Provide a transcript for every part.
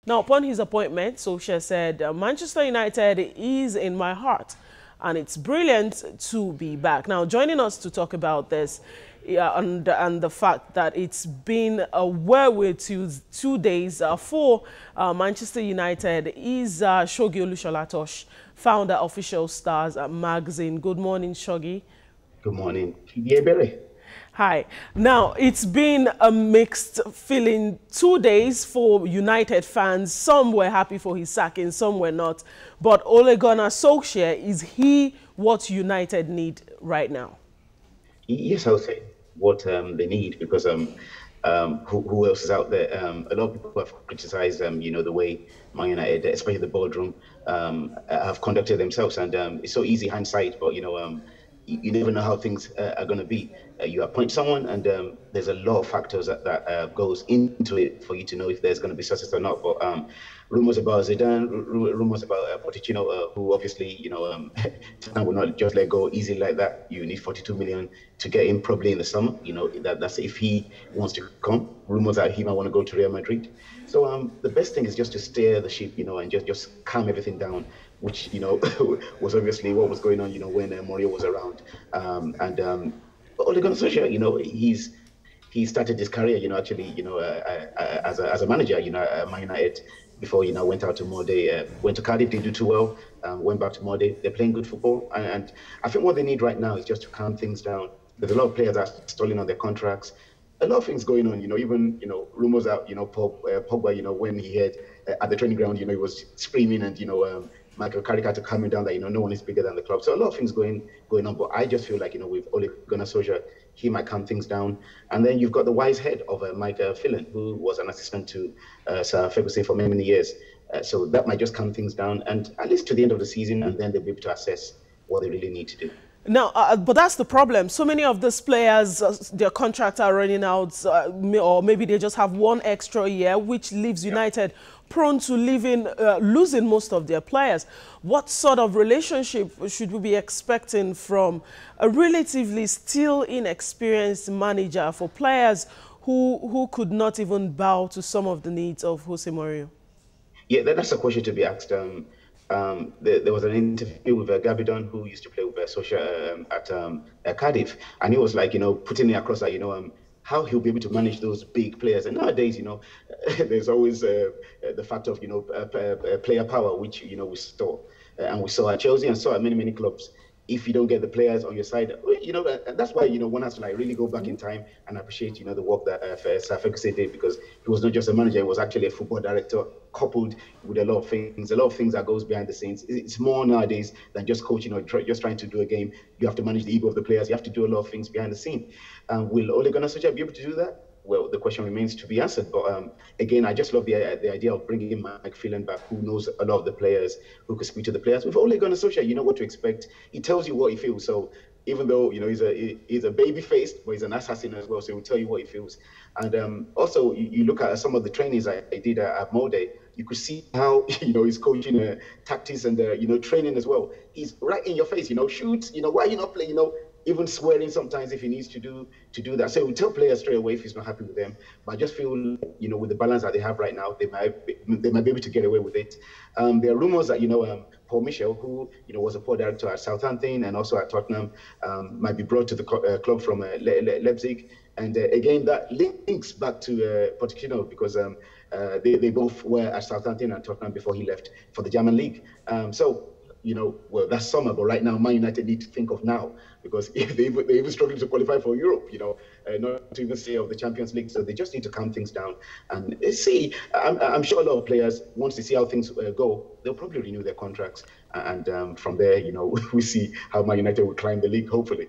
Now, upon his appointment, Solskjaer said, Manchester United is in my heart, and it's brilliant to be back. Now, joining us to talk about this and the fact that it's been a whirlwind 2 days for Manchester United is Shogi Olusolatosh, founder, Official Stars magazine. Good morning, Shogi. Good morning. Yeah, Hi. Now, it's been a mixed feeling 2 days for United fans. Some were happy for his sacking, some were not. But Ole Gunnar Solskjaer, is he what United need right now? yes, I would say what they need because who else is out there? A lot of people have criticized the way Man United, especially the boardroom, have conducted themselves, and it's so easy hindsight, but you never know how things are going to be. You appoint someone, and there's a lot of factors that goes into it for you to know if there's going to be success or not. But rumors about Zidane, rumors about Pochettino, who obviously, Tottenham will not just let go easily like that. You need 42 million to get him probably in the summer. That's if he wants to come. Rumors that he might want to go to Real Madrid. So the best thing is just to steer the ship, and just calm everything down, which was obviously what was going on, when Mourinho was around. Ole Gunnar Solskjaer, he started his career, actually, as a manager, at Man United before, went out to Molde, went to Cardiff, didn't do too well, went back to Molde. They're playing good football, and I think what they need right now is just to calm things down. There's a lot of players that are stalling on their contracts. A lot of things going on, even rumors out, Pogba, when he had at the training ground, he was screaming, and Michael Carrick coming down that no one is bigger than the club. So a lot of things going on, but I just feel like with Ole Gunnar Solskjaer, he might calm things down. And then you've got the wise head of Mike Phelan, who was an assistant to Sir Ferguson for many years. So that might just calm things down, and at least to the end of the season, and then they'll be able to assess what they really need to do. Now, but that's the problem. So many of these players, their contracts are running out, or maybe they just have one extra year, which leaves United prone to losing most of their players. What sort of relationship should we be expecting from a relatively still inexperienced manager for players who could not even bow to some of the needs of Jose Mourinho? Yeah, that's a question to be asked. There was an interview with Gabidon, who used to play with Solskjaer at Cardiff, and he was like, putting it across that, how he'll be able to manage those big players. And nowadays, there's always the factor of, player power, which, we saw. And we saw at Chelsea and saw at many clubs. If you don't get the players on your side, and that's why, one has to really go back in time and appreciate, the work that Sir Ferguson did, because he was not just a manager, he was actually a football director, coupled with a lot of things that goes behind the scenes. It's more nowadays than just coaching or just trying to do a game. You have to manage the ego of the players. You have to do a lot of things behind the scene. Will Ole Gunnar Solskjaer be able to do that? Well, the question remains to be answered. But again, I just love the idea of bringing in Mike Phelan back, who knows a lot of the players, who could speak to the players. With Ole Gunnar Solskjaer, you know what to expect. He tells you what he feels. So even though he's a baby faced, but he's an assassin as well. So he'll tell you what he feels. And also, you look at some of the trainings I did at Molde. You could see how he's coaching tactics and training as well. He's right in your face. Shoots. Why are you not playing? Even swearing sometimes if he needs to do that. So he'll tell players straight away if he's not happy with them. But I just feel, with the balance that they have right now, they might be able to get away with it. There are rumors that, Paul Michel, who, was a poor director at Southampton and also at Tottenham, might be brought to the club from Leipzig. And again, that links back to Pochettino, because they both were at Southampton and Tottenham before he left for the German league. Well, that's summer, but right now, Man United need to think of now, because if they're even struggling to qualify for Europe, not to even say of the Champions League. So they just need to calm things down and see. I'm sure a lot of players, once they see how things go, they'll probably renew their contracts. And from there, we see how Man United will climb the league, hopefully.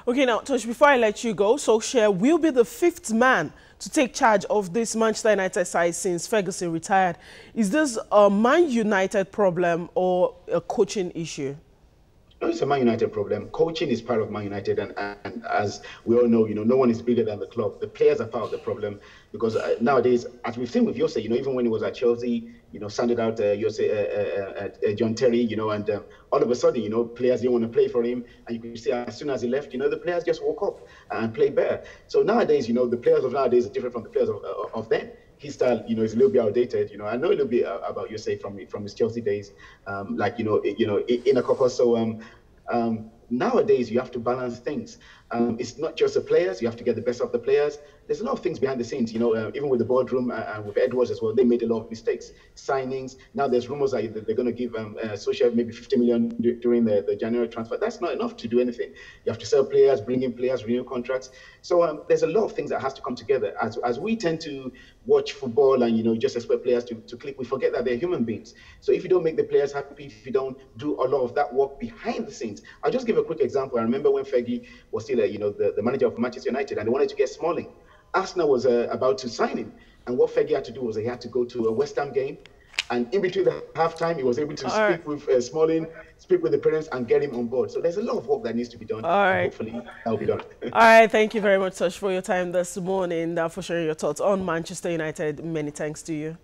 Okay, now, Tosh, before I let you go, Solskjaer will be the fifth man to take charge of this Manchester United side since Ferguson retired. Is this a Man United problem or a coaching issue? No, it's a Man United problem. Coaching is part of Man United, and as we all know, no one is bigger than the club. The players are part of the problem, because nowadays, as we've seen with Jose, even when he was at Chelsea, sounded out John Terry, and all of a sudden, players didn't want to play for him, and you can see as soon as he left, the players just woke up and played better. So nowadays, the players of nowadays are different from the players of then. his style, you know, is a little bit outdated. You know, I know a little bit about you say from his Chelsea days, like in a caucus. So nowadays you have to balance things. It's not just the players; you have to get the best of the players. There's a lot of things behind the scenes, you know, even with the boardroom and with Edwards as well. They made a lot of mistakes, signings. Now there's rumors that they're going to give Social maybe 50 million during the January transfer. That's not enough to do anything. You have to sell players, bring in players, renew contracts. So there's a lot of things that has to come together. As we tend to watch football and, you know, just expect players to click, we forget that they're human beings. So if you don't make the players happy, if you don't do a lot of that work behind the scenes, I'll just give a quick example. I remember when Fergie was still, the manager of Manchester United, and they wanted to get Smalling. Arsenal was about to sign him, and what Fergie had to do was he had to go to a West Ham game, and in between the halftime, he was able to speak with Smalling, speak with the parents, and get him on board. So there's a lot of work that needs to be done. And hopefully that will be done. All right, thank you very much, Tosh, for your time this morning, for sharing your thoughts on Manchester United. Many thanks to you.